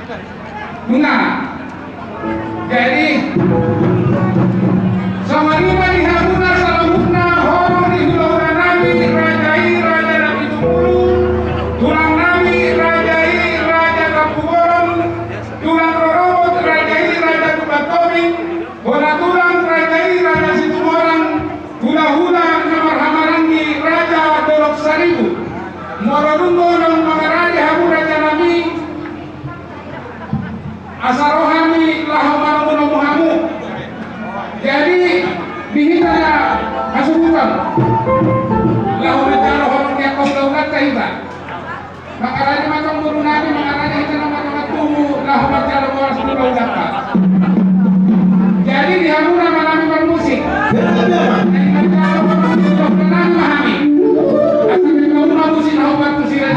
Nah, jadi sama lima dihabuna salamukna horong di hulaura nami rajai raja nabi tumulu tulang nami rajai raja kapugoron tulang rorobot rajai raja kubatobing bola tulang rajai raja situmorang hula-hula namar hamarangi raja dolok saribu mororungo nang mga raja habu raja nabi asarohami lahamarungo muhamu. Jadi dihina kasubukan lahur jalo horong dia kau laulat kaita makaranya macam buru nabi makaranya itu nama tuh lahur jalo orang sebelum laulat. Jadi dihamura malami bermusik dengan jalo orang sebelum memahami asal kau musik lahur tu sila.